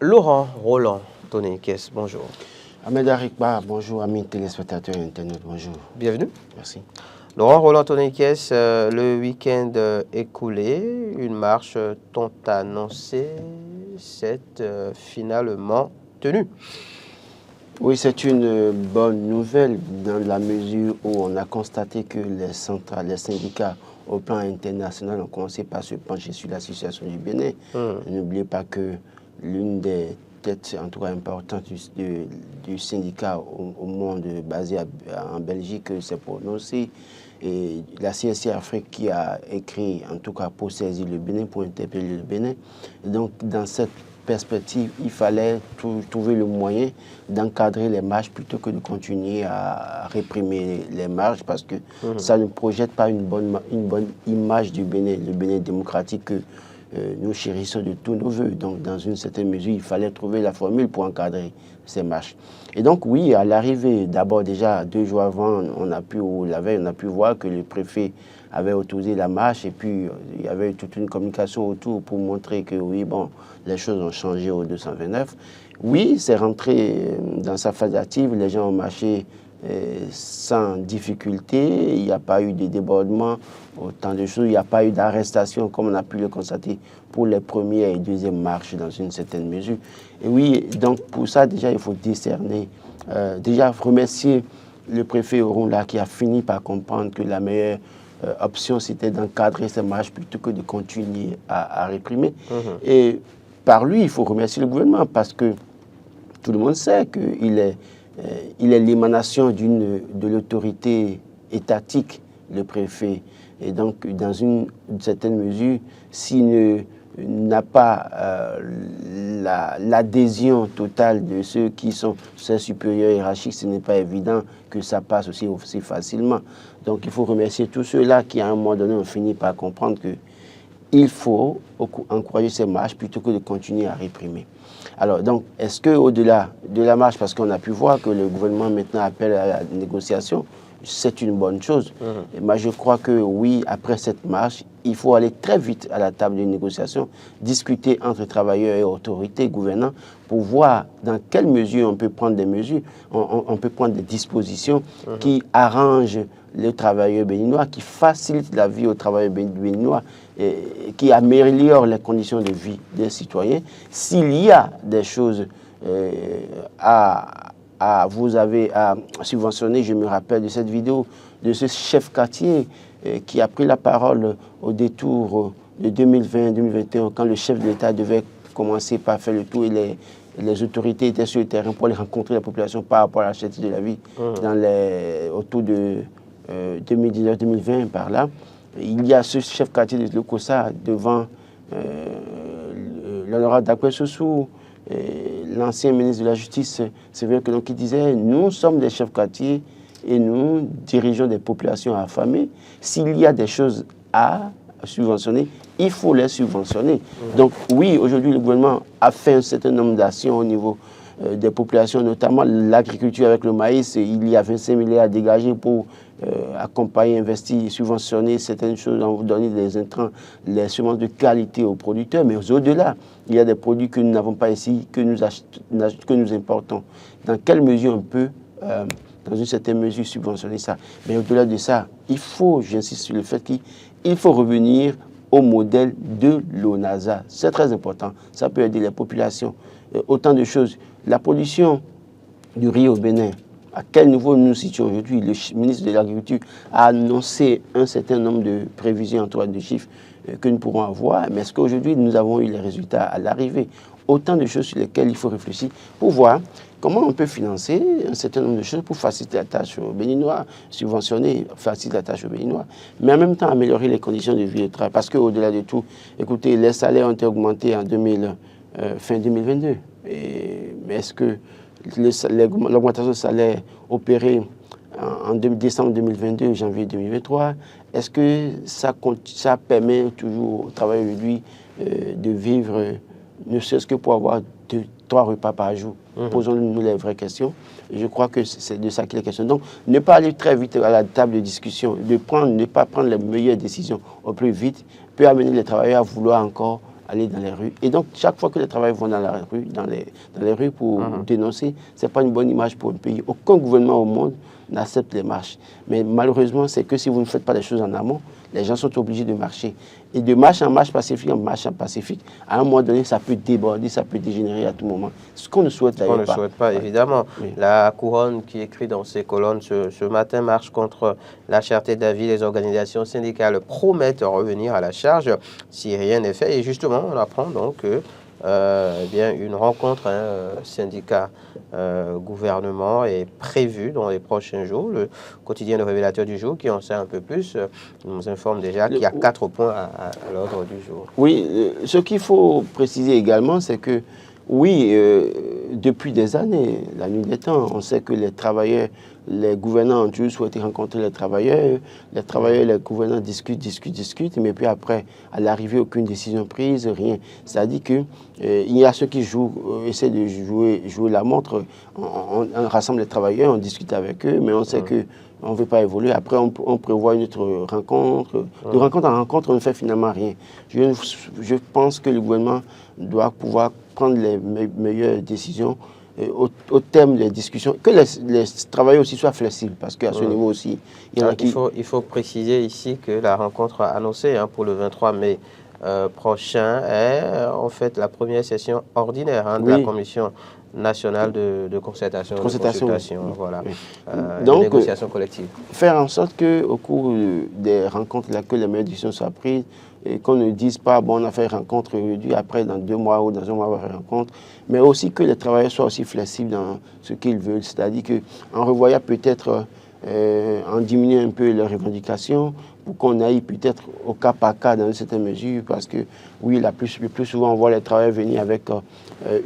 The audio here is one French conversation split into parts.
Laurent Roland Tonekes, bonjour. Ahmed Arikba, bonjour, amis téléspectateurs et internautes, bonjour. Bienvenue. Merci. Laurent Roland Tonekes, le week-end écoulé, une marche tant annoncée, c'est finalement tenue. Oui, c'est une bonne nouvelle dans la mesure où on a constaté que les centrales, les syndicats au plan international ont commencé par se pencher sur la situation du Bénin. N'oubliez pas que l'une des têtes, en tout cas importantes, du syndicat au monde basé en Belgique s'est prononcée. Et la CSC Afrique qui a écrit, en tout cas pour saisir le Bénin, pour interpeller le Bénin. Et donc, dans cette perspective, il fallait trouver le moyen d'encadrer les marches plutôt que de continuer à réprimer les marches parce que ça ne projette pas une bonne image du Bénin, le Bénin démocratique que nous chérissons de tous nos voeux. Donc, dans une certaine mesure, il fallait trouver la formule pour encadrer ces marches. Et donc, oui, à l'arrivée, d'abord déjà 2 jours avant, la veille, on a pu voir que le préfet avait autorisé la marche et puis il y avait toute une communication autour pour montrer que oui, bon, les choses ont changé au 229. Oui, c'est rentré dans sa phase active, les gens ont marché sans difficulté, il n'y a pas eu de débordement, autant de choses, il n'y a pas eu d'arrestation comme on a pu le constater pour les premières et deuxièmes marches dans une certaine mesure. Et oui, donc pour ça déjà il faut discerner, déjà remercier le préfet Orunla qui a fini par comprendre que la meilleure option c'était d'encadrer ces marches plutôt que de continuer à réprimer. Et par lui, il faut remercier le gouvernement parce que tout le monde sait qu'il est l'émanation de l'autorité étatique, le préfet. Et donc, dans une certaine mesure, s'il n'a pas l'adhésion totale de ceux qui sont ses supérieurs hiérarchiques, ce n'est pas évident que ça passe aussi facilement. Donc, il faut remercier tous ceux-là qui, à un moment donné, ont fini par comprendre qu'il faut encourager ces marches plutôt que de continuer à réprimer. Alors, donc, est-ce qu'au-delà de la marche, parce qu'on a pu voir que le gouvernement maintenant appelle à la négociation, c'est une bonne chose. Et moi, je crois que oui, après cette marche, il faut aller très vite à la table de négociation, discuter entre travailleurs et autorités gouvernants pour voir dans quelle mesure on peut prendre des mesures, on peut prendre des dispositions qui arrangent les travailleurs béninois, qui facilitent la vie aux travailleurs béninois, et qui améliorent les conditions de vie des citoyens. S'il y a des choses vous avez à subventionner, je me rappelle de cette vidéo de ce chef quartier qui a pris la parole au détour de 2020-2021 quand le chef de l'État devait commencer par faire le tour et les autorités étaient sur le terrain pour aller rencontrer la population par rapport à la cherté de la vie autour de 2019-2020 par là. Il y a ce chef quartier de Lokossa devant l'honorable Dakwe Soussou, l'ancien ministre de la Justice, c'est vrai que donc il disait, nous sommes des chefs quartiers et nous dirigeons des populations affamées. S'il y a des choses à subventionner, il faut les subventionner. Donc oui, aujourd'hui, le gouvernement a fait un certain nombre d'actions au niveau des populations, notamment l'agriculture avec le maïs. Il y a 25 milliards à dégager pour accompagner, investir, subventionner certaines choses, en vous donner des intrants, les semences de qualité aux producteurs. Mais au-delà, il y a des produits que nous n'avons pas ici, que nous importons. Dans quelle mesure on peut, dans une certaine mesure, subventionner ça? Mais au-delà de ça, il faut, j'insiste sur le fait qu'il faut revenir au modèle de l'ONASA. C'est très important. Ça peut aider les populations. Autant de choses. La production du riz au Bénin, à quel niveau nous nous situons aujourd'hui? Le ministre de l'Agriculture a annoncé un certain nombre de prévisions en termes de chiffres que nous pourrons avoir, mais est-ce qu'aujourd'hui nous avons eu les résultats à l'arrivée? Autant de choses sur lesquelles il faut réfléchir pour voir comment on peut financer un certain nombre de choses pour faciliter la tâche aux Béninois, subventionner, faciliter la tâche aux Béninois, mais en même temps améliorer les conditions de vie et de travail. Parce qu'au-delà de tout, écoutez, les salaires ont été augmentés en fin 2022. Mais est-ce que l'augmentation de salaire opérée en décembre 2022, janvier 2023, est-ce que ça permet toujours au travail aujourd'hui de vivre, ne serait-ce que pour avoir 2-3 repas par jour? Posons-nous les vraies questions. Et je crois que c'est de ça qu'il est question. Donc, ne pas aller très vite à la table de discussion, ne pas prendre les meilleures décisions au plus vite, peut amener les travailleurs à vouloir encore aller dans les rues. Et donc, chaque fois que les travailleurs vont dans la rue, dans les rues pour dénoncer, ce n'est pas une bonne image pour un pays. Aucun gouvernement au monde n'accepte les marches. Mais malheureusement, c'est que si vous ne faites pas les choses en amont, les gens sont obligés de marcher. Et de marche en marche pacifique en marche en pacifique, à un moment donné, ça peut déborder, ça peut dégénérer à tout moment. Ce qu'on ne souhaite d'ailleurs pas. Ce qu'on ne souhaite pas, évidemment. Oui. La Couronne qui écrit dans ses colonnes ce matin marche contre la cherté de la vie. Les organisations syndicales promettent revenir à la charge si rien n'est fait. Et justement, on apprend donc que bien une rencontre syndicat gouvernement est prévue dans les prochains jours. Le quotidien Le Révélateur du jour, qui en sait un peu plus, nous informe déjà qu'il y a 4 points à l'ordre du jour. Oui, ce qu'il faut préciser également, c'est que oui, depuis des années, la nuit des temps, on sait que les travailleurs, les gouvernants ont toujours souhaité rencontrer les travailleurs, les gouvernants discutent, mais puis après, à l'arrivée, aucune décision prise, rien. C'est-à-dire qu'il y a ceux qui essaient de jouer la montre, on rassemble les travailleurs, on discute avec eux, mais on sait que on ne veut pas évoluer. Après, on prévoit une autre rencontre. De rencontre en rencontre, on ne fait finalement rien. Je pense que le gouvernement doit pouvoir prendre les meilleures décisions au terme des discussions. Que les travailleurs aussi soient flexibles, parce qu'à ce niveau aussi, il y en a qui... Il faut préciser ici que la rencontre annoncée pour le 23 mai prochain est en fait la première session ordinaire de la Commission nationale de concertation, voilà, donc, de négociation collective. Faire en sorte qu'au cours des rencontres, là, que les meilleures décisions soient prises, et qu'on ne dise pas, bon, on a fait rencontre aujourd'hui, après, dans 2 mois ou dans 1 mois, on va faire rencontre, mais aussi que les travailleurs soient aussi flexibles dans ce qu'ils veulent, c'est-à-dire qu'en revoyant peut-être, en diminuant un peu leurs revendications, pour qu'on aille peut-être au cas par cas dans une certaine mesure, parce que oui, le plus souvent on voit les travailleurs venir avec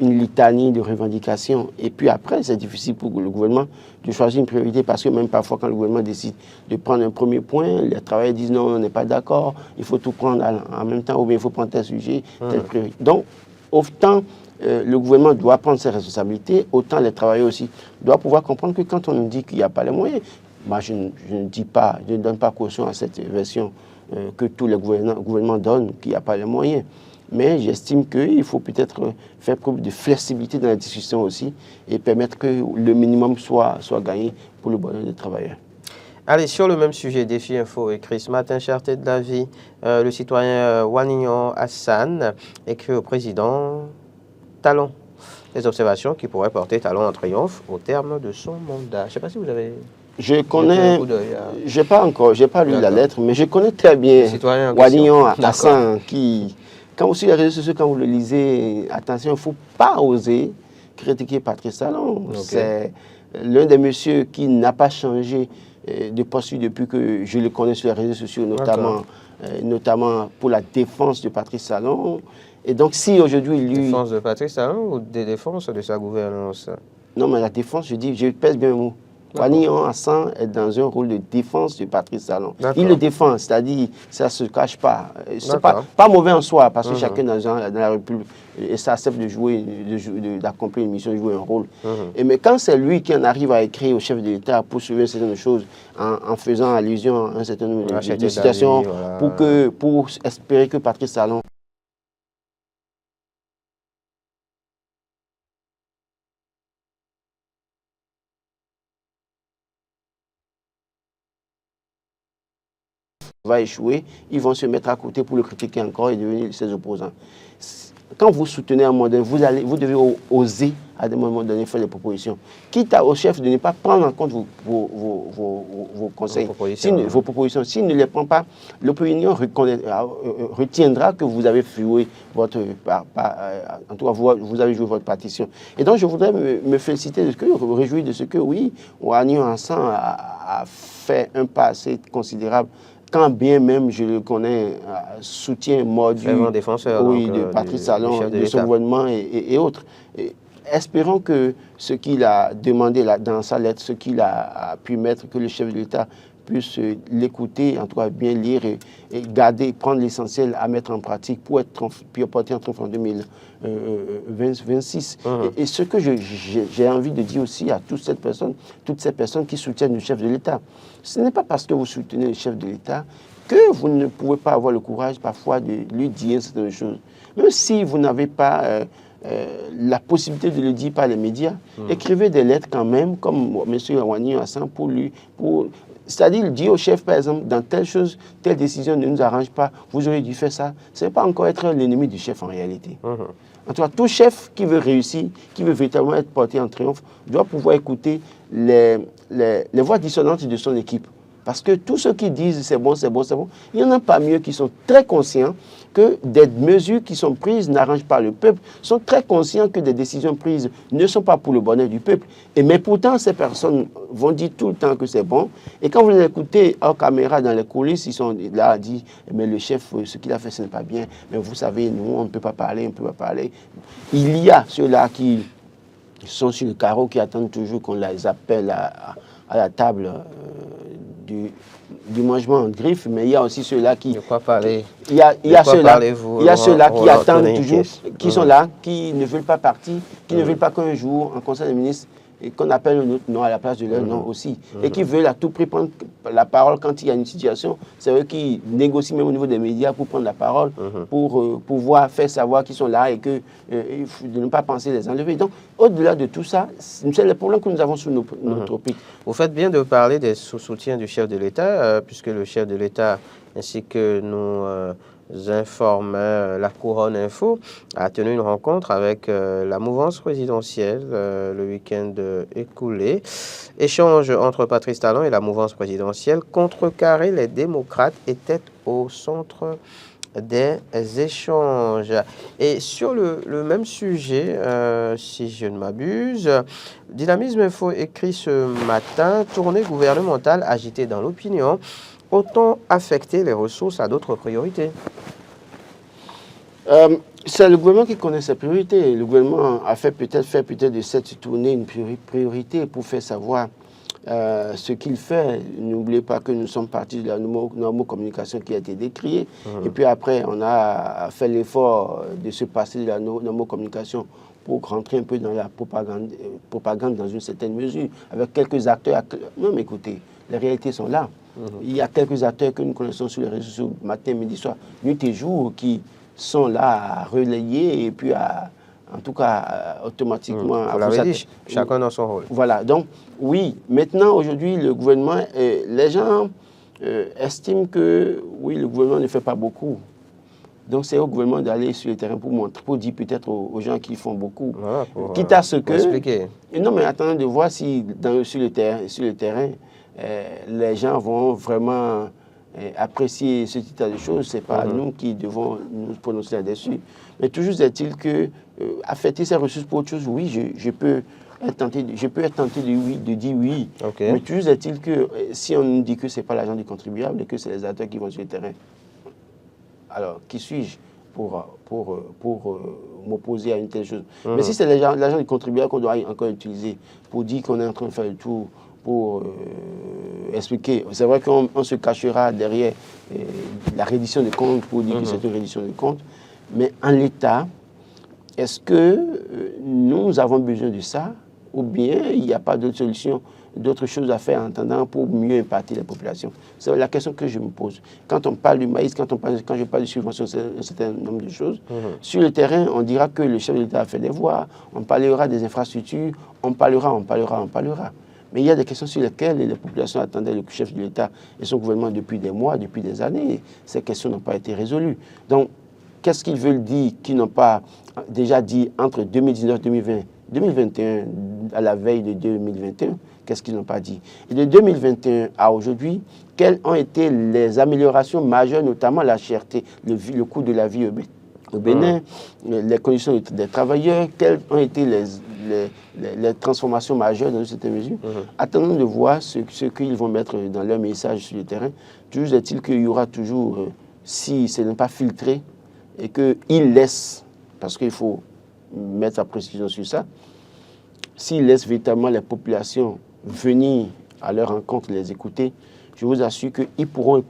une litanie de revendications, et puis après c'est difficile pour le gouvernement de choisir une priorité, parce que même parfois quand le gouvernement décide de prendre un premier point, les travailleurs disent non, on n'est pas d'accord, il faut tout prendre en même temps, ou bien il faut prendre tel sujet, telle priorité. Donc, autant le gouvernement doit prendre ses responsabilités, autant les travailleurs aussi doivent pouvoir comprendre que quand on nous dit qu'il n'y a pas les moyens, moi, je ne donne pas caution à cette version que tous les gouvernements donnent, qu'il n'y a pas les moyens. Mais j'estime qu'il faut peut-être faire preuve de flexibilité dans la discussion aussi et permettre que le minimum soit gagné pour le bonheur des travailleurs. Allez, sur le même sujet, Défi Info écrit ce matin, cherté de la vie, le citoyen Wanignon Hassan écrit au président Talon. Des observations qui pourraient porter Talon en triomphe au terme de son mandat. Je ne sais pas si vous avez... Je connais, j'ai pas lu la lettre, mais je connais très bien Wanignon Hassan qui, quand aussi les réseaux sociaux, quand vous le lisez, attention, il ne faut pas oser critiquer Patrice Talon. C'est l'un des messieurs qui n'a pas changé de posture depuis que je le connais sur les réseaux sociaux, notamment pour la défense de Patrice Talon. Et donc, si aujourd'hui lui... Défense de Patrice Talon ou des défenses de sa gouvernance? Non, mais la défense, je pèse bien le mot. Wanignon Hassan est dans un rôle de défense de Patrice Talon. Il le défend, c'est-à-dire ça ne se cache pas. C'est pas mauvais en soi, parce que chacun dans la République s'accepte de jouer, d'accomplir une mission, de jouer un rôle. Mais quand c'est lui qui en arrive à écrire au chef de l'État pour suivre certaines choses, en faisant allusion à un certain nombre de situations, pour espérer que Patrice Talon va échouer, ils vont se mettre à côté pour le critiquer encore et devenir ses opposants. Quand vous soutenez un moment donné, vous devez oser à des moments donnés faire des propositions. Quitte au chef de ne pas prendre en compte vos conseils, vos propositions. S'il ne les prend pas, l'opinion retiendra que vous avez floué votre... en tout cas, vous avez joué votre partition. Et donc, je voudrais me féliciter de ce que, me réjouir de ce que, oui, Wanignon Hassan a fait un pas assez considérable, quand bien même je le connais, soutien mordu de Patrice Talon, de son gouvernement et autres. Espérons que ce qu'il a demandé dans sa lettre, ce qu'il a pu mettre, que le chef de l'État puisse l'écouter, en tout cas bien lire et garder, prendre l'essentiel à mettre en pratique pour porter un triomphe en 2026. Et ce que j'ai envie de dire aussi à toutes ces personnes qui soutiennent le chef de l'État, ce n'est pas parce que vous soutenez le chef de l'État que vous ne pouvez pas avoir le courage parfois de lui dire certaines choses. Même si vous n'avez pas la possibilité de le dire par les médias, écrivez des lettres quand même, comme M. Awani Hassan, c'est-à-dire, dit au chef, par exemple, dans telle chose, telle décision ne nous arrange pas, vous auriez dû faire ça. Ce n'est pas encore être l'ennemi du chef en réalité. En tout cas, tout chef qui veut réussir, qui veut véritablement être porté en triomphe, doit pouvoir écouter les voix dissonantes de son équipe. Parce que tous ceux qui disent c'est bon, c'est bon, c'est bon, il y en a pas mieux qui sont très conscients que des mesures qui sont prises n'arrangent pas le peuple, sont très conscients que des décisions prises ne sont pas pour le bonheur du peuple. Mais pourtant, ces personnes vont dire tout le temps que c'est bon. Et quand vous les écoutez hors caméra dans les coulisses, ils sont là à dire mais le chef, ce qu'il a fait, ce n'est pas bien. Mais vous savez, nous, on ne peut pas parler, on ne peut pas parler. Il y a ceux-là qui sont sur le carreau, qui attendent toujours qu'on les appelle à la table du mangement en griffe, mais il y a aussi ceux-là qui... De quoi parler? Il y a ceux-là qui attendent toujours, qui sont là, qui ne veulent pas partir, qui ne veulent pas qu'un jour, en conseil des ministres, et qu'on appelle un autre nom à la place de leur nom aussi, et qui veulent à tout prix prendre la parole quand il y a une situation. C'est eux qui négocient même au niveau des médias pour prendre la parole, pour pouvoir faire savoir qu'ils sont là et que de ne pas penser les enlever. Donc, au-delà de tout ça, c'est le problème que nous avons sur notre pays. Vous faites bien de parler des soutiens du chef de l'État, puisque le chef de l'État ainsi que nous informait la Couronne Info, a tenu une rencontre avec la mouvance présidentielle le week-end écoulé. Échange entre Patrice Talon et la mouvance présidentielle. Contrecarrer les démocrates était au centre des échanges. Et sur le même sujet, si je ne m'abuse, Dynamisme Info écrit ce matin « Tournée gouvernementale agitée dans l'opinion ». Autant affecter les ressources à d'autres priorités. C'est le gouvernement qui connaît ses priorités. Le gouvernement a fait peut-être de cette tournée une priorité pour faire savoir ce qu'il fait. N'oubliez pas que nous sommes partis de la normocommunication qui a été décriée. Et puis après, on a fait l'effort de se passer de la normocommunication pour rentrer un peu dans la propagande dans une certaine mesure, avec quelques acteurs. Non, mais écoutez, les réalités sont là. Il y a quelques acteurs que nous connaissons sur les réseaux sociaux, matin, midi, soir, nuit et jour, qui sont là à relayer et puis en tout cas, automatiquement... Vous l'avez dit, chacun dans son rôle. Voilà, donc oui, maintenant, aujourd'hui, le gouvernement, les gens estiment que, oui, le gouvernement ne fait pas beaucoup. Donc c'est au gouvernement d'aller sur le terrain pour dire peut-être aux gens qui font beaucoup. Voilà, quitte à ce que... Expliquer. Non, mais attendons de voir si sur le terrain, les gens vont vraiment apprécier ce type de choses. Ce n'est pas nous qui devons nous prononcer là-dessus. Mais toujours est-il que affecter ces ressources pour autre chose, oui, je peux être tenté de dire oui. Okay. Mais toujours est-il que si on nous dit que ce n'est pas l'argent du contribuable et que c'est les acteurs qui vont sur le terrain, alors qui suis-je pour m'opposer à une telle chose? Mais si c'est l'argent du contribuable qu'on doit encore utiliser pour dire qu'on est en train de faire le tour, pour expliquer. C'est vrai qu'on se cachera derrière la reddition de comptes pour dire que c'est une reddition de comptes, mais en l'état, est-ce que nous avons besoin de ça ou bien il n'y a pas d'autre solution, d'autres choses à faire en attendant pour mieux impacter les populations? C'est la question que je me pose. Quand on parle du maïs, quand je parle de subventions, c'est un certain nombre de choses. Sur le terrain, on dira que le chef de l'État a fait des voies, on parlera des infrastructures, on parlera. Mais il y a des questions sur lesquelles les populations attendaient le chef de l'État et son gouvernement depuis des mois, depuis des années. Ces questions n'ont pas été résolues. Donc, qu'est-ce qu'ils veulent dire qu'ils n'ont pas déjà dit entre 2019, 2020, 2021, à la veille de 2021? Qu'est-ce qu'ils n'ont pas dit? Et de 2021 à aujourd'hui, quelles ont été les améliorations majeures, notamment la cherté, le coût de la vie au Bénin, les conditions des travailleurs, quelles ont été les transformations majeures dans cette mesure? Attendons de voir ce qu'ils vont mettre dans leur message sur le terrain. Toujours est-il qu'il y aura toujours, si ce n'est pas filtré, et qu'ils laissent, parce qu'il faut mettre la précision sur ça, s'ils laissent véritablement les populations venir à leur rencontre, les écouter, je vous assure qu'ils pourront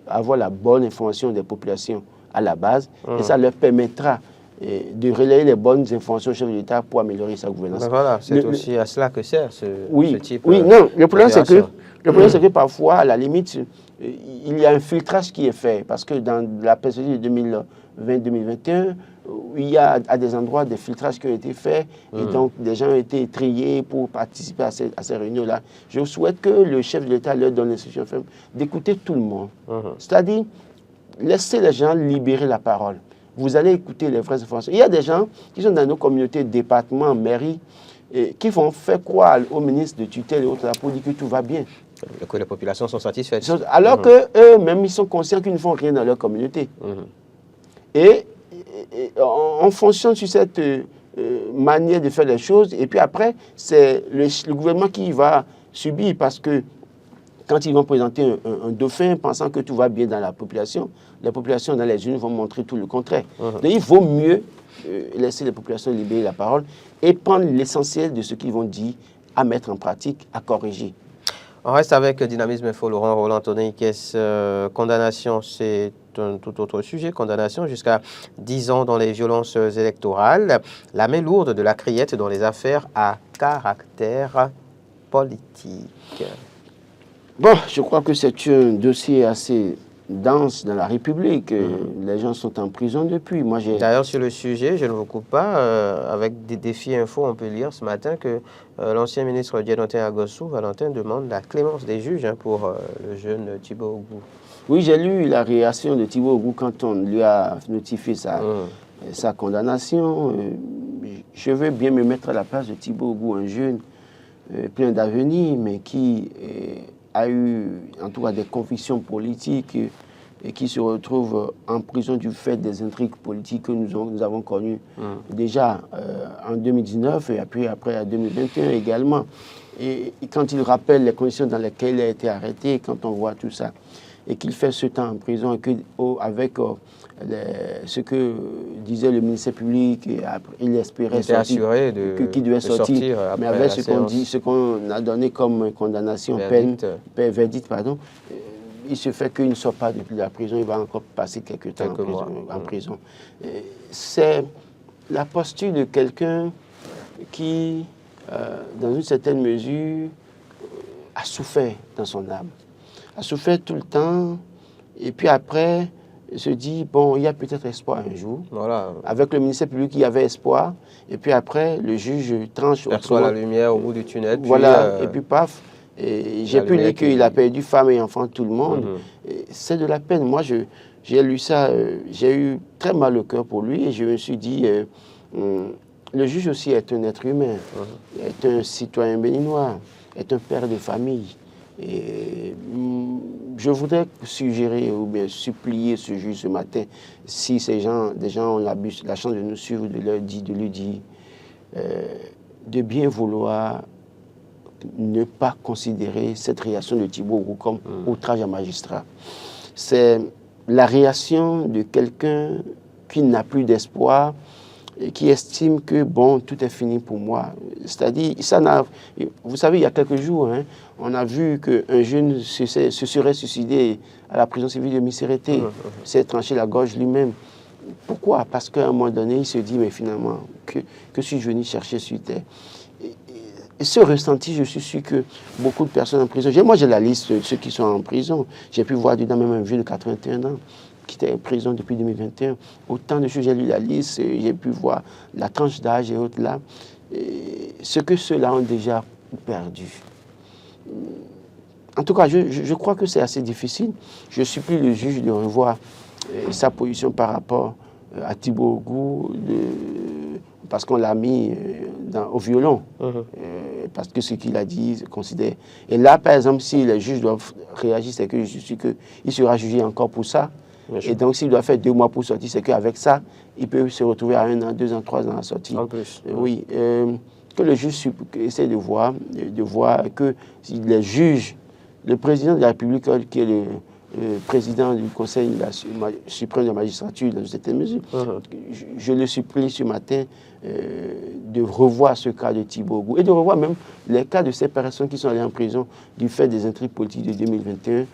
avoir la bonne information des populations à la base, et ça leur permettra de relayer les bonnes informations au chef de l'État pour améliorer sa gouvernance. Ben voilà, c'est aussi à cela que sert ce type non, le problème c'est que parfois, à la limite, il y a un filtrage qui est fait, parce que dans la période de 2020-2021, il y a à des endroits des filtrages qui ont été faits et donc des gens ont été triés pour participer à ces réunions-là. Je souhaite que le chef de l'État leur donne l'instruction ferme d'écouter tout le monde. C'est-à-dire, laissez les gens libérer la parole. Vous allez écouter les vraies informations. Il y a des gens qui sont dans nos communautés, départements, mairies, et qui vont faire croire aux ministres de tutelle et autres là, pour dire que tout va bien. Que les populations sont satisfaites. Alors qu'eux-mêmes, ils sont conscients qu'ils ne font rien dans leur communauté. Et on fonctionne sur cette manière de faire les choses. Et puis après, c'est le gouvernement qui va subir parce que quand ils vont présenter un dauphin pensant que tout va bien dans la population, les populations dans les urnes vont montrer tout le contraire. Donc il vaut mieux laisser les populations libérer la parole et prendre l'essentiel de ce qu'ils vont dire à mettre en pratique, à corriger. On reste avec Dynamisme Info, Laurent Roland Tonneikes. Condamnation, c'est un tout autre sujet. Condamnation jusqu'à 10 ans dans les violences électorales. La main lourde de la criette dans les affaires à caractère politique. Bon, je crois que c'est un dossier assez dense dans la République. Les gens sont en prison depuis. D'ailleurs, sur le sujet, je ne vous coupe pas, avec des défis info, on peut lire ce matin que l'ancien ministre Dieudonné Agossou, Valentin, demande la clémence des juges pour le jeune Thibaut Ogou. Oui, j'ai lu la réaction de Thibaut Ogou quand on lui a notifié sa condamnation. Je veux bien me mettre à la place de Thibaut Ogou, un jeune plein d'avenir, mais qui a eu en tout cas des convictions politiques et qui se retrouve en prison du fait des intrigues politiques que nous avons connues déjà en 2019 et puis après en 2021 également. Et quand il rappelle les conditions dans lesquelles il a été arrêté, quand on voit tout ça, et qu'il fait ce temps en prison et que, avec ce que disait le ministère public, il espérait sortir, qu'il devait sortir, mais avec ce qu'on a donné comme condamnation, verdict, il se fait qu'il ne sort pas depuis la prison, il va encore passer quelques temps en prison. C'est la posture de quelqu'un qui, dans une certaine mesure, a souffert dans son âme. A souffert tout le temps, et puis après, se dit, bon, il y a peut-être espoir un jour. Voilà. Avec le ministère public, il y avait espoir, et puis après, le juge tranche. Perçoit la lumière au bout du tunnel. Voilà, et puis paf, j'ai pu lire qu'il a perdu femme et enfant, tout le monde. C'est de la peine. Moi, j'ai lu ça, j'ai eu très mal au cœur pour lui, et je me suis dit, le juge aussi est un être humain, est un citoyen béninois, est un père de famille. Et je voudrais suggérer ou bien supplier ce juge ce matin, si des gens ont la chance de nous suivre, de lui dire de bien vouloir ne pas considérer cette réaction de Thibaut Ogou comme outrage à magistrat. C'est la réaction de quelqu'un qui n'a plus d'espoir, et qui estime que, bon, tout est fini pour moi. C'est-à-dire, vous savez, il y a quelques jours, on a vu qu'un jeune se serait suicidé à la prison civile de Missérété, s'est tranché la gorge lui-même. Pourquoi? Parce qu'à un moment donné, il se dit, mais finalement, que suis-je venu chercher sur terre? Et ce ressenti, je suis sûr que beaucoup de personnes en prison, moi j'ai la liste de ceux qui sont en prison, j'ai pu voir dedans même un vieux de 81 ans, qui était en prison depuis 2021. Autant de choses, j'ai lu la liste, j'ai pu voir la tranche d'âge et autres là. Et ce que ceux-là ont déjà perdu. En tout cas, je crois que c'est assez difficile. Je supplie le juge de revoir sa position par rapport à Thibaut Ogou, parce qu'on l'a mis au violon. Parce que ce qu'il a dit, considère. Et là, par exemple, si les juges doivent réagir, c'est que je suis qu'il sera jugé encore pour ça. Et donc, s'il doit faire 2 mois pour sortir, c'est qu'avec ça, il peut se retrouver à 1 an, 2 ans, 3 ans à sortir. En plus. Oui. Que le juge essaie de voir que les juges, le président de la République, qui est le président du Conseil suprême de la magistrature, dans cette mesure, je le supplie ce matin de revoir ce cas de Thibaut Ogou et de revoir même les cas de ces personnes qui sont allées en prison du fait des intrigues politiques de 2021,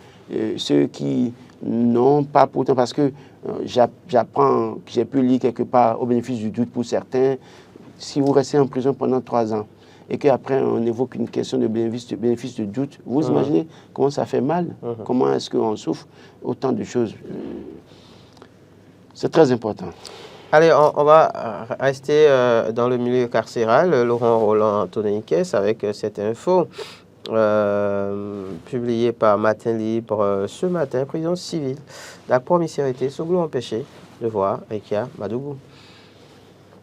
ceux qui n'ont pas pourtant, parce que j'apprends, j'ai pu lire quelque part au bénéfice du doute pour certains, si vous restez en prison pendant 3 ans et qu'après on évoque une question de bénéfice de doute, vous imaginez comment ça fait mal, comment est-ce qu'on souffre, autant de choses. C'est très important. Allez, on va rester dans le milieu carcéral. Laurent Roland Antonin-Kess avec cette info publiée par Matin Libre ce matin. Prison civile. La promiscuité été Soglo empêché de voir Rekia Madougou.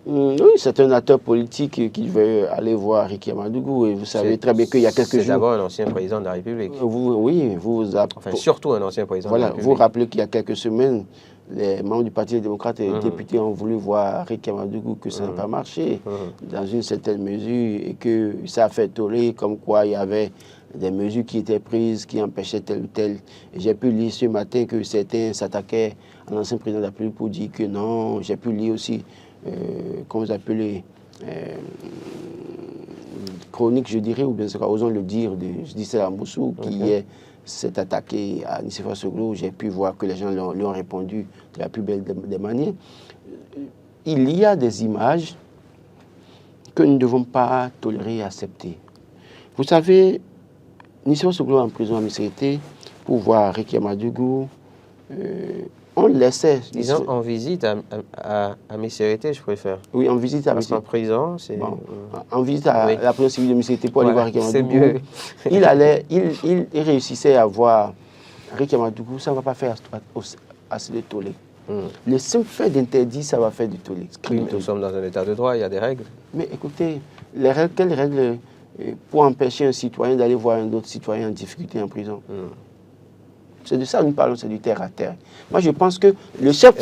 Oui, c'est un acteur politique qui veut aller voir Rekia Madougou. Et vous savez très bien qu'il y a quelques jours... C'est d'abord un ancien président de la République. Enfin, surtout un ancien président de la République. Vous rappelez qu'il y a quelques semaines, les membres du Parti démocrate et les députés ont voulu voir Rekia Madougou, que ça n'a pas marché dans une certaine mesure et que ça a fait toller comme quoi il y avait des mesures qui étaient prises qui empêchaient tel ou tel. J'ai pu lire ce matin que certains s'attaquaient à l'ancien président de la République pour dire que non. J'ai pu lire aussi, comment vous appelez, chronique, je dirais, ou bien osons le dire, de Gisèle Amboussou, qui s'est attaqué à Nicéphore Soglo. J'ai pu voir que les gens lui ont répondu de la plus belle des manières. Il y a des images que nous ne devons pas tolérer et accepter. Vous savez, Nicéphore Soglo en prison à Missérété pour voir Rekia Madougou. On le laissait. Disons en visite à Missérété, je préfère. Oui, en visite à Missérété. Parce qu'en prison, c'est... Bon, en visite à la prison civile de Missérété pour aller voir Rekia Madougou. C'est mieux. Il réussissait à voir Rekia Madougou, ça ne va pas faire assez de tollé. Le simple fait d'interdire, ça va faire du tollé. Nous sommes dans un état de droit, il y a des règles. Mais écoutez, quelles règles pour empêcher un citoyen d'aller voir un autre citoyen en difficulté en prison? C'est de ça que nous parlons, c'est du terre à terre. Moi, je pense que le chef...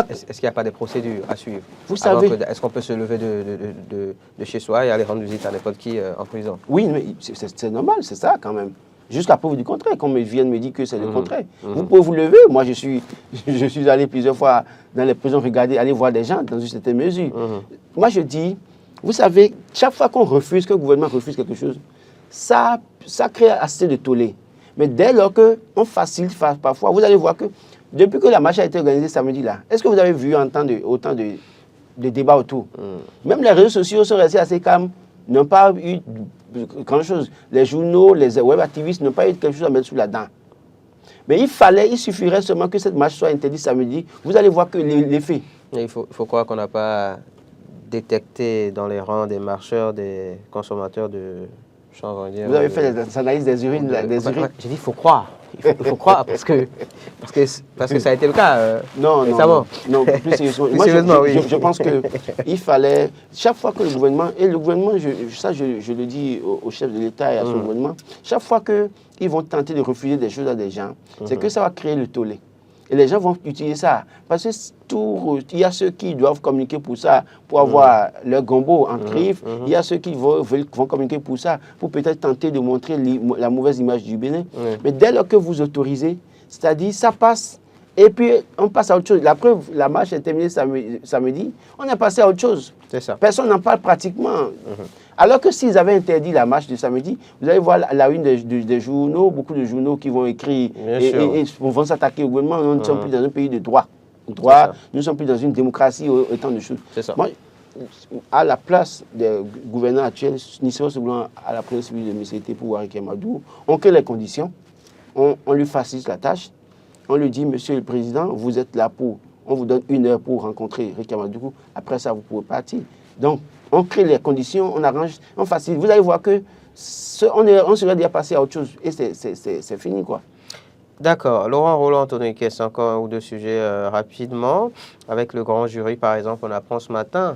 Est-ce qu'il n'y a pas des procédures à suivre? Vous savez... Est-ce qu'on peut se lever de chez soi et aller rendre visite à n'importe qui en prison? Oui, mais c'est normal, c'est ça quand même. Jusqu'à preuve du contraire, comme ils viennent me dire que c'est le contraire. Vous pouvez vous lever. Moi, je suis allé plusieurs fois dans les prisons regarder, aller voir des gens dans une certaine mesure. Moi, je dis, vous savez, chaque fois qu'on refuse, que le gouvernement refuse quelque chose, ça crée assez de tollé. Mais dès lors qu'on facilite parfois, vous allez voir que depuis que la marche a été organisée samedi là, est-ce que vous avez vu autant de débats autour? Même les réseaux sociaux sont restés assez calmes, n'ont pas eu grand-chose. Les journaux, les web activistes n'ont pas eu quelque chose à mettre sous la dent. Mais il suffirait seulement que cette marche soit interdite samedi. Vous allez voir que l'effet. Il faut croire qu'on n'a pas détecté dans les rangs des marcheurs, des consommateurs de... Vous avez fait les analyses des urines? J'ai dit il faut croire. Il faut croire parce que ça a été le cas. Non, plus sérieusement. Je pense qu'il fallait, chaque fois que le gouvernement, je le dis au chef de l'État et à son gouvernement, chaque fois qu'ils vont tenter de refuser des choses à des gens, c'est que ça va créer le tollé. Et les gens vont utiliser ça. Parce que il y a ceux qui doivent communiquer pour ça, pour avoir leur gombo en griffe. Il y a ceux qui vont communiquer pour ça, pour peut-être tenter de montrer la mauvaise image du Bénin. Mais dès lors que vous autorisez, c'est-à-dire ça passe, et puis on passe à autre chose. La preuve, la marche est terminée samedi, on est passé à autre chose. C'est ça. Personne n'en parle pratiquement. Alors que s'ils avaient interdit la marche de samedi, vous allez voir la une des journaux, beaucoup de journaux qui vont écrire et vont s'attaquer au gouvernement. Nous ne sommes plus dans un pays de droit. Nous ne sommes plus dans une démocratie, autant de choses. Moi, à la place des gouvernants actuels, Nicéphore Soglo à la presse civile de Missérété pour voir Rekia Madougou, on crée les conditions, on lui facilite la tâche, on lui dit, Monsieur le Président, vous êtes là on vous donne 1 heure pour rencontrer Rekia Madougou, après ça, vous pouvez partir. Donc, on crée les conditions, on arrange, on facilite. Vous allez voir que on serait déjà passé à autre chose et c'est fini, quoi. D'accord. Laurent Roland Antonin-Kess, encore un ou deux sujets rapidement. Avec le grand jury, par exemple, on apprend ce matin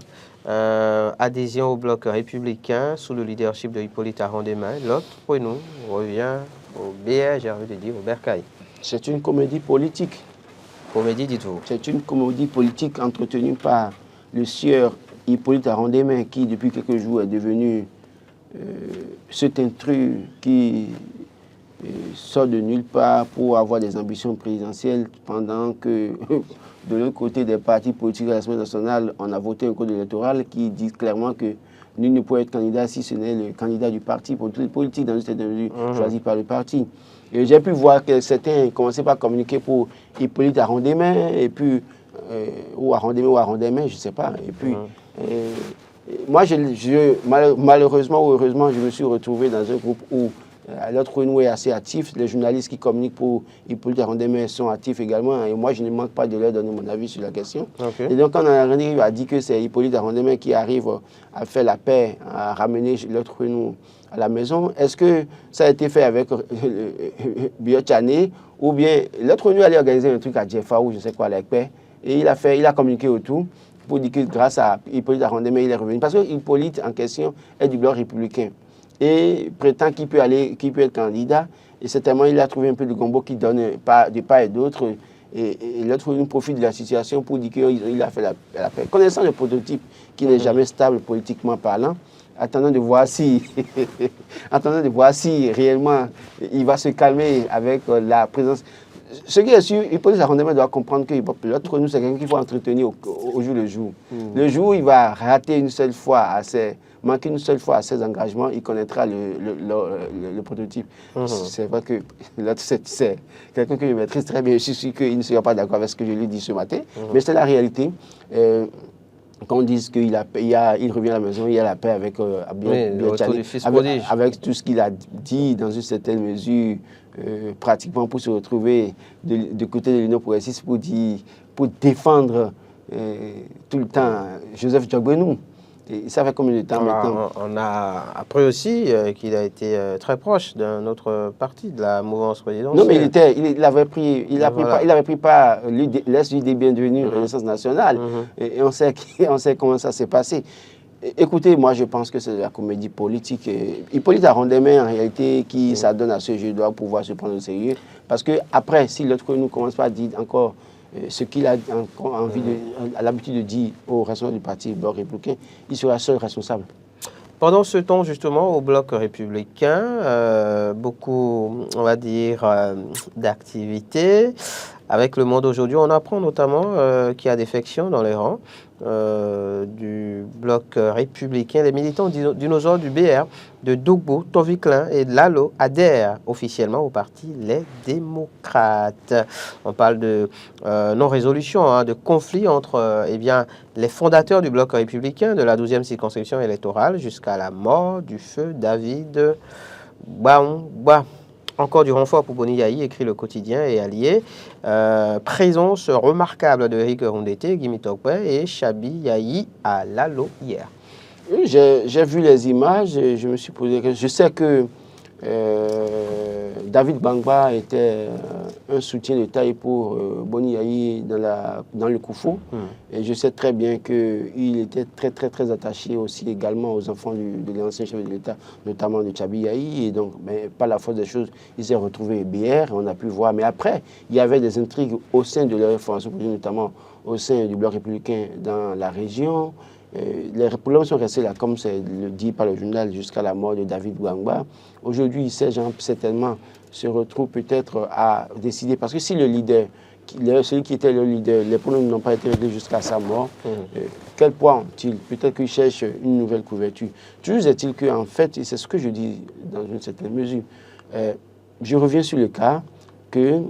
adhésion au bloc républicain sous le leadership de Hippolyte Arondemain. L'autre, pour nous, revient au BR, j'ai envie de dire, au Bercail. C'est une comédie politique. Comédie, dites-vous? C'est une comédie politique entretenue par le sieur Hippolyte Arondemain qui, depuis quelques jours, est devenu cet intrus qui sort de nulle part pour avoir des ambitions présidentielles pendant que de l'autre côté des partis politiques de l'Assemblée nationale, on a voté un code électoral qui dit clairement que nul ne peut être candidat si ce n'est le candidat du parti pour toutes les politiques dans une certaine mesure choisi par le parti. Et j'ai pu voir que certains commençaient par communiquer pour Hippolyte Arondemain, et puis, ou Arondemain, je ne sais pas. Et puis, moi, malheureusement ou heureusement, je me suis retrouvé dans un groupe où L'autre Renou est assez actif. Les journalistes qui communiquent pour Hippolyte Arondemain sont actifs également. Et moi, je ne manque pas de leur donner mon avis sur la question. Okay. Et donc, quand on a dit que c'est Hippolyte Arondemain qui arrive à faire la paix, à ramener l'autre Renou à la maison, est-ce que ça a été fait avec Biotchane ou bien l'autre Renou allait organiser un truc à Jeffa ou je ne sais quoi, avec paix. Et il a communiqué autour pour dire que grâce à Hippolyte Arondemain, il est revenu. Parce que Hippolyte, en question, est du bloc républicain et prétend qu'il peut être candidat. Et certainement, il a trouvé un peu de gombo qui donne de part et d'autre. Et l'autre nous profite de la situation pour dire qu'il a fait la paix. Connaissant le prototype qui n'est jamais stable politiquement parlant, attendant de voir si réellement il va se calmer avec la présence. Ce qui est sûr, Hippolyte Arondemain doit comprendre que l'autre nous, c'est quelqu'un qu'il faut entretenir au jour le jour. Le jour où il va rater manquer une seule fois à ses engagements, il connaîtra le prototype. C'est vrai que l'autre, c'est quelqu'un que je maîtrise très bien. Je suis sûr qu'il ne sera pas d'accord avec ce que je lui dis ce matin, mais c'est la réalité. Quand on dit qu'il revient à la maison, il y a la paix avec avec tout ce qu'il a dit dans une certaine mesure, pratiquement pour se retrouver du côté de l'Union progressiste pour défendre tout le temps Joseph Djogbenou. Et ça fait combien de temps maintenant? On a appris aussi qu'il a été très proche d'un autre parti de la mouvance présidentielle. Non, mais il avait pris l'UD bienvenue, Renaissance nationale. Et on sait comment ça s'est passé. Écoutez, moi je pense que c'est de la comédie politique. Hippolyte Arondemain, en réalité, qui s'adonne à ce jeu, doit pouvoir se prendre au sérieux. Parce que après, si l'autre ne commence pas à dire encore ce qu'il a l'habitude de dire aux responsables du parti Bloc républicain, il sera seul responsable. Pendant ce temps, justement, au Bloc républicain, beaucoup, on va dire, d'activités. Avec Le Monde aujourd'hui, on apprend notamment qu'il y a défection dans les rangs du Bloc républicain. Les militants dinosaures du BR, de Dogbo, Toviklin et de Lalo adhèrent officiellement au parti Les Démocrates. On parle de non-résolution, de conflit entre les fondateurs du Bloc républicain de la 12e circonscription électorale jusqu'à la mort du feu David Baumba. Encore du renfort pour Boni Yayi, écrit Le Quotidien et Allié. Présence remarquable de Eric Rondete, Guimi Tokpe et Chabi Yayi à Lalo hier. Oui, j'ai vu les images et je me suis posé la question. Je sais que David Bangba était un soutien de taille pour Boni Yayi dans le Koufou. Et je sais très bien qu'il était très, très, très attaché aussi également aux enfants de l'ancien chef de l'État, notamment de Chabi Yayi. Et donc, par la force des choses, il s'est retrouvé BR, on a pu voir. Mais après, il y avait des intrigues au sein de leur formation politique, notamment au sein du Bloc républicain dans la région. Les problèmes sont restés là, comme c'est le dit par le journal, jusqu'à la mort de David Bangba. Aujourd'hui, ces gens certainement se retrouvent peut-être à décider, parce que si le leader, celui qui était le leader, les problèmes n'ont pas été réglés jusqu'à sa mort, quel poids ont-ils? Peut-être qu'ils cherchent une nouvelle couverture. Toujours est-il qu'en fait, et c'est ce que je dis dans une certaine mesure, je reviens sur le cas que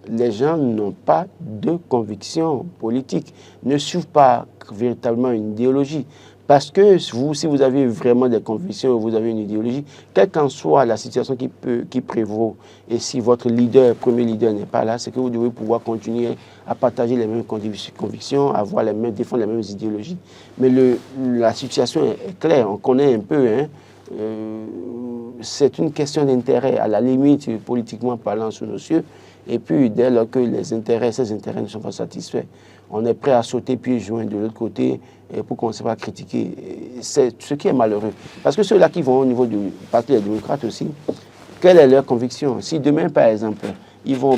les gens n'ont pas de conviction politique, ne suivent pas véritablement une idéologie. Parce que si vous avez vraiment des convictions, vous avez une idéologie, quelle qu'en soit la situation qui prévaut, et si votre premier leader n'est pas là, c'est que vous devez pouvoir continuer à partager les mêmes convictions, défendre les mêmes idéologies. Mais la situation est claire, on connaît un peu, c'est une question d'intérêt, à la limite, politiquement parlant, sous nos cieux. Et puis, dès lors que ces intérêts ne sont pas satisfaits, on est prêt à sauter pieds joints de l'autre côté pour commencer à critiquer. C'est ce qui est malheureux. Parce que ceux-là qui vont au niveau du Parti des démocrates aussi, quelle est leur conviction? Si demain, par exemple, ils vont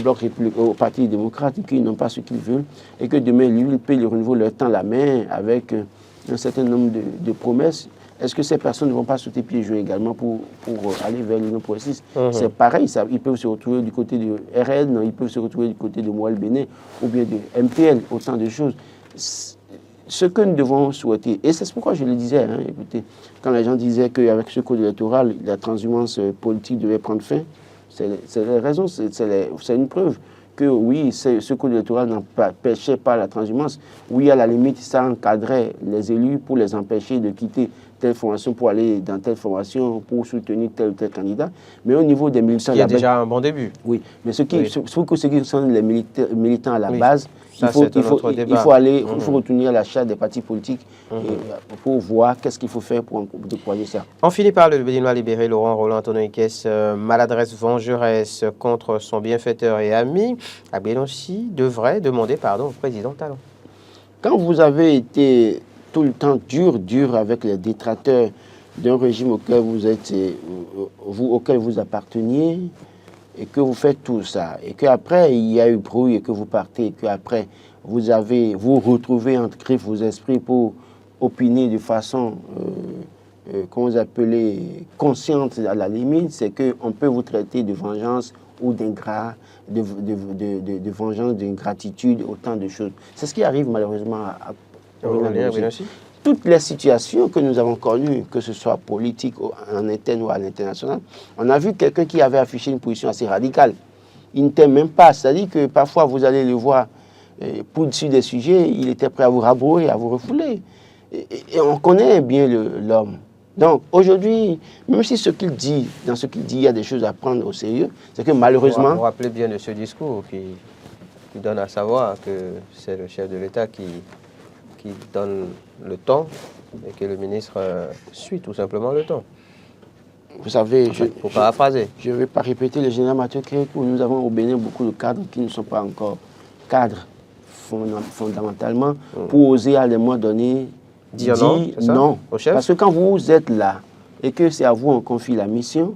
au Parti des démocrates et qu'ils n'ont pas ce qu'ils veulent, et que demain, lui, le renouveau leur tend la main avec un certain nombre de promesses, est-ce que ces personnes ne vont pas sauter pieds joints également pour aller vers l'Union progressiste? C'est pareil, ils peuvent se retrouver du côté de RN, ils peuvent se retrouver du côté de Moël Bénin ou bien de MPL, autant de choses. Ce que nous devons souhaiter, et c'est pourquoi je le disais, écoutez, quand les gens disaient qu'avec ce code électoral, la transhumance politique devait prendre fin, c'est la raison, c'est une preuve que oui, ce code électoral n'empêchait pas la transhumance. Oui, à la limite, ça encadrait les élus pour les empêcher de quitter telle formation pour aller dans telle formation, pour soutenir tel ou tel candidat. Mais au niveau des militants... Il y a déjà un bon début. Oui, mais ce qui sont les militants à la base, ça, il faut retourner à la charte des partis politiques pour voir qu'est-ce qu'il faut faire pour déployer ça. On finit par le Béninois libéré Laurent Roland Antonio Ikes, maladresse vengeresse contre son bienfaiteur et ami. Agbénonci devrait demander pardon au président Talon. Quand vous avez été tout le temps dur avec les détracteurs d'un régime auquel auquel vous apparteniez, et que vous faites tout ça, et qu'après il y a eu brouille et que vous partez, et qu'après vous retrouvez entre griffes vos esprits pour opiner de façon, comment vous appelez, consciente à la limite, c'est qu'on peut vous traiter de vengeance ou d'ingrat, de vengeance, d'ingratitude, autant de choses. C'est ce qui arrive malheureusement à toutes les situations que nous avons connues, que ce soit politique, en interne ou à l'international, on a vu quelqu'un qui avait affiché une position assez radicale. Il ne t'aime même pas. C'est-à-dire que parfois, vous allez le voir pour dessus des sujets, il était prêt à vous rabrouer, à vous refouler. Et on connaît bien l'homme. Donc, aujourd'hui, même si dans ce qu'il dit, il y a des choses à prendre au sérieux, c'est que malheureusement... Vous vous rappelez bien de ce discours qui donne à savoir que c'est le chef de l'État qui donne le temps et que le ministre suit tout simplement le temps. Vous savez, pour paraphraser. Je ne vais pas répéter le général Mathieu Kérékou. Nous avons au Bénin beaucoup de cadres qui ne sont pas encore cadres fondamentalement pour oser à un moment donné dire non au chef. Parce que quand vous êtes là et que c'est à vous on confie la mission,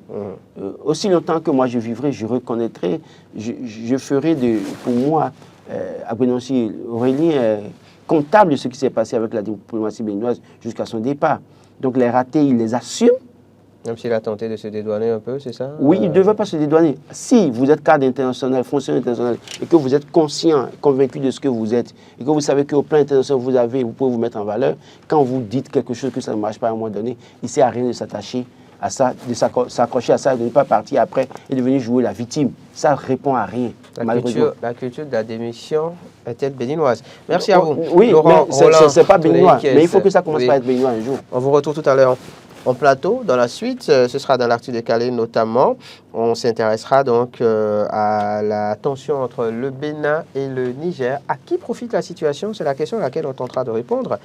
aussi longtemps que moi je vivrai, je reconnaîtrai, je ferai pour moi, Agbénonci Aurélien, comptable de ce qui s'est passé avec la diplomatie béninoise jusqu'à son départ. Donc les ratés, il les assume. Même s'il a tenté de se dédouaner un peu, c'est ça? Oui, il ne devait pas se dédouaner. Si vous êtes cadre international, fonctionnaire international, et que vous êtes conscient, convaincu de ce que vous êtes, et que vous savez qu'au plan international, vous pouvez vous mettre en valeur, quand vous dites quelque chose que ça ne marche pas à un moment donné, il ne sert à rien de s'attacher à ça, de s'accrocher à ça, de ne pas partir après et de venir jouer la victime. Ça ne répond à rien. La culture de la démission est-elle béninoise? Merci à vous. Oui, Laurent, ce n'est pas béninois, mais il faut que ça commence par être béninois un jour. On vous retrouve tout à l'heure en plateau. Dans la suite, ce sera dans l'actu de Calais notamment. On s'intéressera donc à la tension entre le Bénin et le Niger. À qui profite la situation? C'est la question à laquelle on tentera de répondre.